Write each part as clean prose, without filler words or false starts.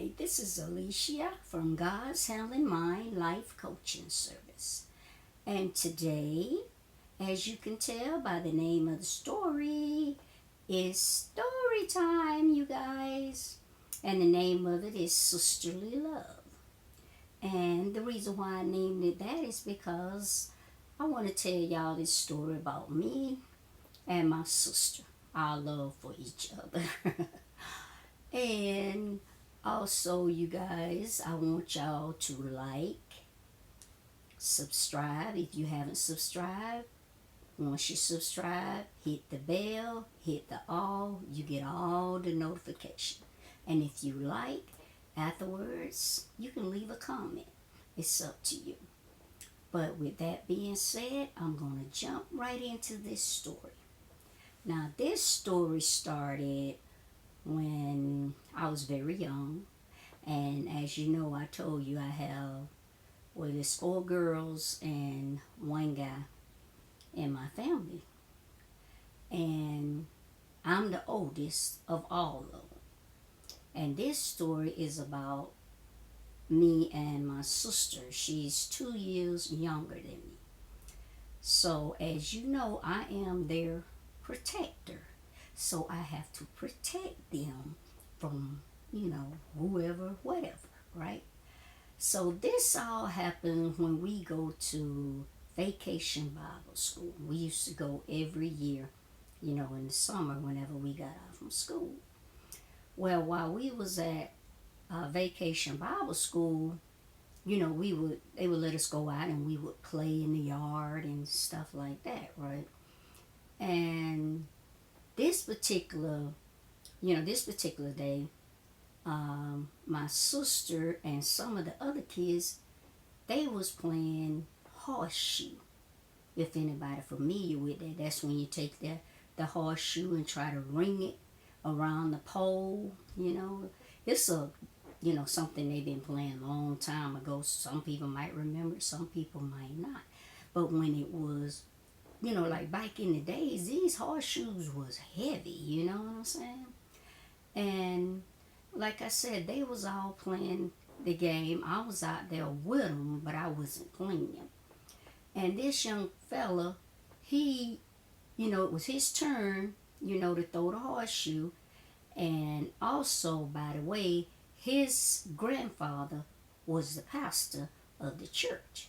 Hi, this is Alicia from God's Healing Mind Life Coaching Service. And today, as you can tell by the name of the story, is story time, you guys. And the name of it is Sisterly Love. And the reason why I named it that is because I want to tell y'all this story about me and my sister, our love for each other. And also, you guys, I want y'all to like, subscribe if you haven't subscribed. Once you subscribe, hit the bell, hit the all, you get all the notification. And if you like, afterwards, you can leave a comment. It's up to you. But with that being said, I'm going to jump right into this story. Now, this story started when I was very young. And as you know, I told you I have, well, there's 4 girls and 1 guy in my family. And I'm the oldest of all of them. And this story is about me and my sister. She's 2 years younger than me. So, as you know, I am their protector. So I have to protect them from, whoever, whatever, right? So this all happened when we go to Vacation Bible School. We used to go every year, in the summer whenever we got out from school. Well, while we was at Vacation Bible School, they would let us go out and we would play in the yard and stuff like that, right? And this particular day, my sister and some of the other kids, they was playing horseshoe. If anybody familiar with that, that's when you take the horseshoe and try to ring it around the pole. It's something they've been playing a long time ago. Some people might remember, some people might not. But when it was, like back in the days, these horseshoes was heavy, you know what I'm saying? And like I said, they was all playing the game. I was out there with them, but I wasn't playing them. And this young fella, he, it was his turn, to throw the horseshoe. And also, by the way, his grandfather was the pastor of the church.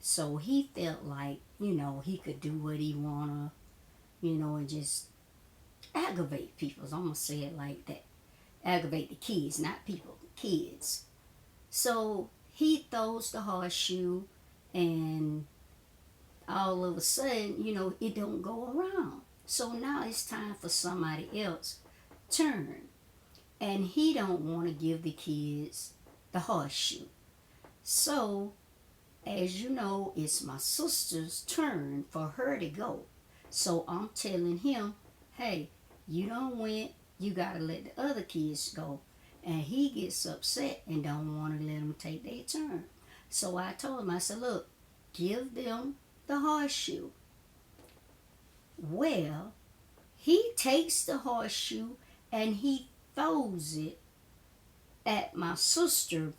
So he felt like, he could do what he wanna, and just aggravate people. I'm gonna say it like that. Aggravate the kids, not people, kids. So he throws the horseshoe, and all of a sudden, it don't go around. So now it's time for somebody else turn, and he don't want to give the kids the horseshoe. So, as you know, it's my sister's turn for her to go. So I'm telling him, hey, you don't win. You got to let the other kids go. And he gets upset and don't want to let them take their turn. So I told him, I said, look, give them the horseshoe. Well, he takes the horseshoe and he throws it at my sister,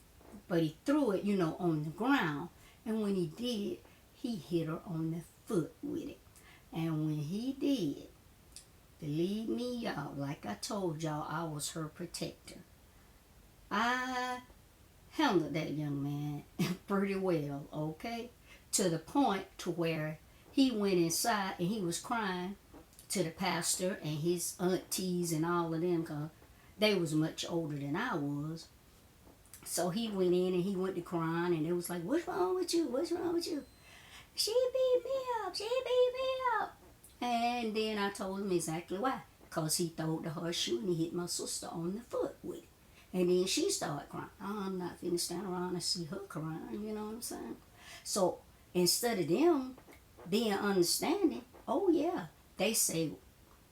but he threw it, on the ground. And when he did, he hit her on the foot with it. And when he did, believe me, y'all, like I told y'all, I was her protector. I handled that young man pretty well, okay? To the point to where he went inside and he was crying to the pastor and his aunties and all of them, because they was much older than I was. So he went in and he went to crying, and it was like, what's wrong with you? What's wrong with you? She beat me up. She beat me up. And then I told him exactly why. Because he threw the horseshoe and he hit my sister on the foot with it. And then she started crying. I'm not finna stand around and see her crying, you know what I'm saying? So instead of them being understanding, oh yeah, they say,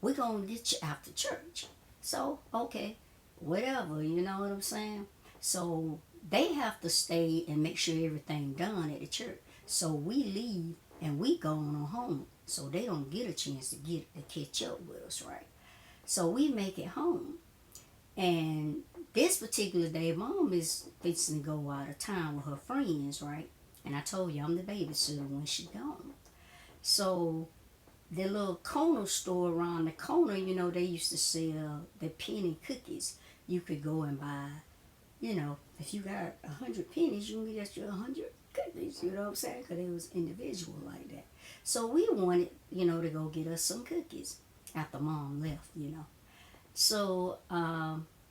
we're going to get you after church. So, okay, whatever, you know what I'm saying? So they have to stay and make sure everything done at the church. So we leave and we go on home. So they don't get a chance to catch up with us, right? So we make it home. And this particular day, mom is fixing to go out of town with her friends, right? And I told you I'm the babysitter when she gone. So the little corner store around the corner, they used to sell the penny cookies. You could go and buy, if you got 100 pennies, you can get you 100 cookies. You know what I'm saying? Because it was individual like that. So we wanted, to go get us some cookies after mom left. So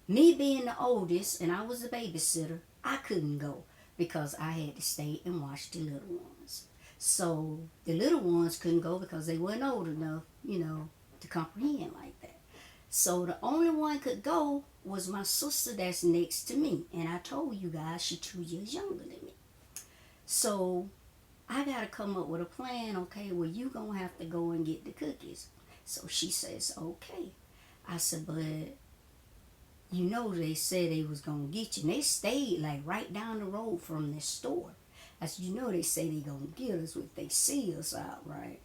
me being the oldest and I was the babysitter, I couldn't go because I had to stay and watch the little ones. So the little ones couldn't go because they weren't old enough, to comprehend like that. So the only one could go was my sister that's next to me. And I told you guys she's 2 years younger than me. So I got to come up with a plan. Okay, well, you going to have to go and get the cookies. So she says, okay. I said, but they said they was going to get you. And they stayed like right down the road from this store. I said, they say they going to get us if they see us out, right?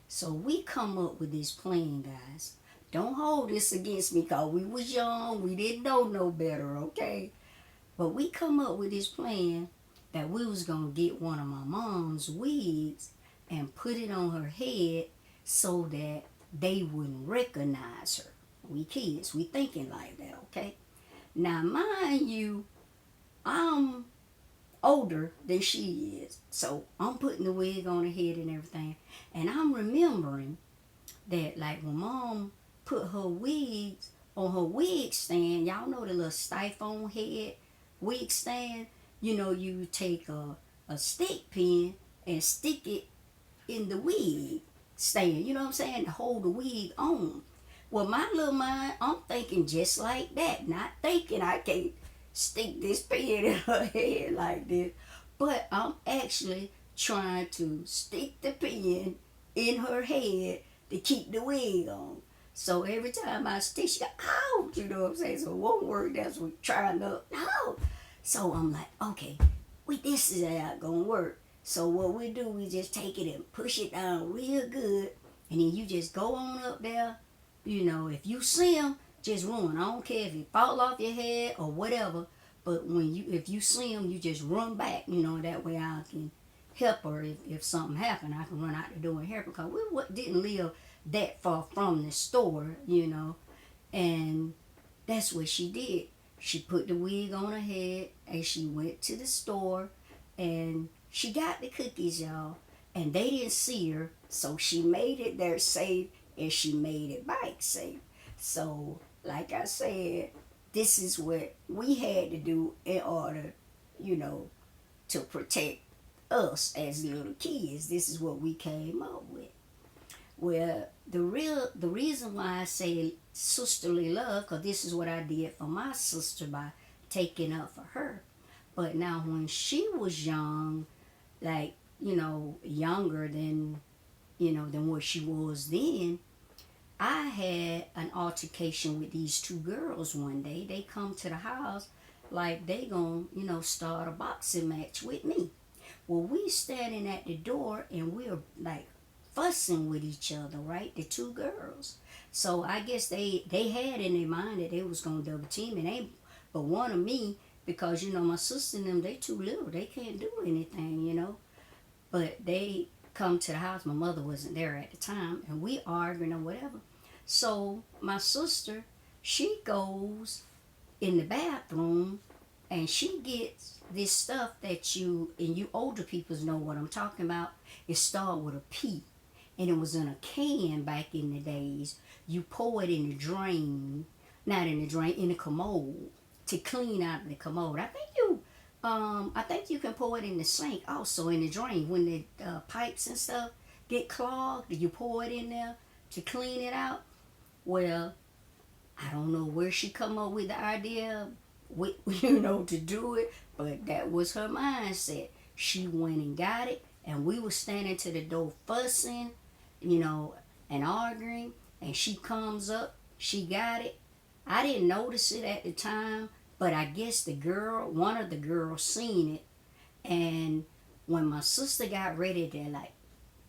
So we come up with this plan, guys. Don't hold this against me because we was young. We didn't know no better, okay? But we come up with this plan that we was going to get one of my mom's wigs and put it on her head so that they wouldn't recognize her. We kids, we thinking like that, okay? Now, mind you, I'm older than she is. So I'm putting the wig on her head and everything. And I'm remembering that like when mom put her wigs on her wig stand, y'all know the little styrofoam head wig stand, you take a stick pin and stick it in the wig stand, you know what I'm saying, to hold the wig on. Well, my little mind, I'm thinking just like that, not thinking I can't stick this pin in her head like this, but I'm actually trying to stick the pin in her head to keep the wig on. So every time I stick, she go, ouch, you know what I'm saying? So it won't work, that's what trying to, no. So I'm like, okay, this is how it's gonna work. So what we do, we just take it and push it down real good, and then you just go on up there. If you see them, just run. I don't care if it fall off your head or whatever, but if you see them, you just run back, that way I can help her if something happened. I can run out the door and help her because we didn't live that far from the store, and that's what she did. She put the wig on her head and she went to the store and she got the cookies, y'all, and they didn't see her, so she made it there safe and she made it back safe. So, like I said, this is what we had to do in order, to protect us as little kids. This is what we came up with. Well, the reason why I say sisterly love, because this is what I did for my sister by taking up for her. But now when she was young, like, younger than what she was then, I had an altercation with these two girls one day. They come to the house like they gonna, start a boxing match with me. Well, we standing at the door and we're like fussing with each other, right? The two girls. So I guess they had in their mind that they was gonna double team and they but wanted me because my sister and them, they too little. They can't do anything, But they come to the house. My mother wasn't there at the time and we arguing or whatever. So my sister, she goes in the bathroom and she gets this stuff that you older people know what I'm talking about. It started with a P and it was in a can back in the days. You pour it in the drain, not in the drain, in the commode to clean out the commode. I think you can pour it in the sink also in the drain when the pipes and stuff get clogged. You pour it in there to clean it out. Well, I don't know where she come up with the idea, to do it, but that was her mindset. She went and got it, and we were standing to the door fussing, and arguing, and she comes up, she got it. I didn't notice it at the time, but I guess one of the girls seen it, and when my sister got ready to like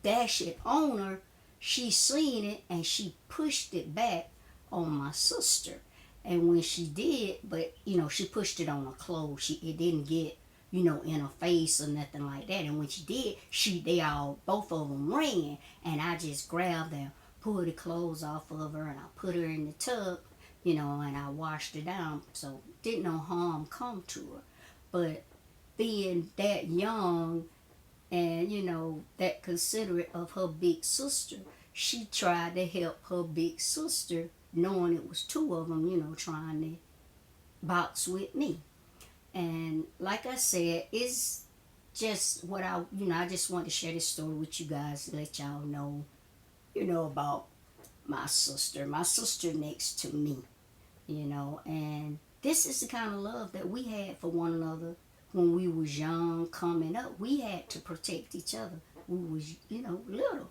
dash it on her, she seen it and she pushed it back on my sister. And when she did, but she pushed it on her clothes. It didn't get in her face or nothing like that. And when she did, they all, both of them ran, and I just grabbed them, pulled the clothes off of her, and I put her in the tub, and I washed her down. So didn't no harm come to her. But being that young and that considerate of her big sister, she tried to help her big sister, knowing it was two of them, trying to box with me. And like I said, it's just what I just want to share this story with you guys, let y'all know, about my sister. My sister next to me, and this is the kind of love that we had for one another when we was young, coming up. We had to protect each other. We was, little.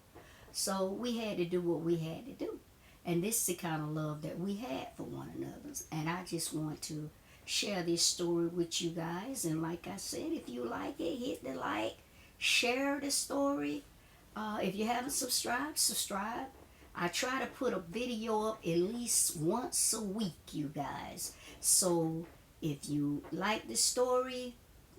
So we had to do what we had to do. And this is the kind of love that we had for one another. And I just want to share this story with you guys. And like I said, if you like it, hit the like, share the story. If you haven't subscribed, subscribe. I try to put a video up at least once a week, you guys. So if you like the story,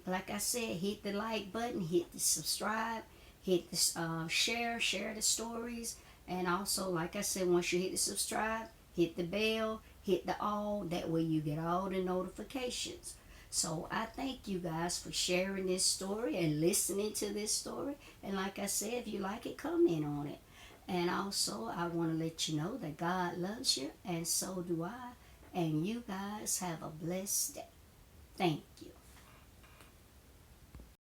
like I said, hit the like button, hit the subscribe, hit the share the stories. And also, like I said, once you hit the subscribe, hit the bell, hit the all. That way you get all the notifications. So I thank you guys for sharing this story and listening to this story. And like I said, if you like it, comment on it. And also, I want to let you know that God loves you, and so do I. And you guys have a blessed day. Thank you.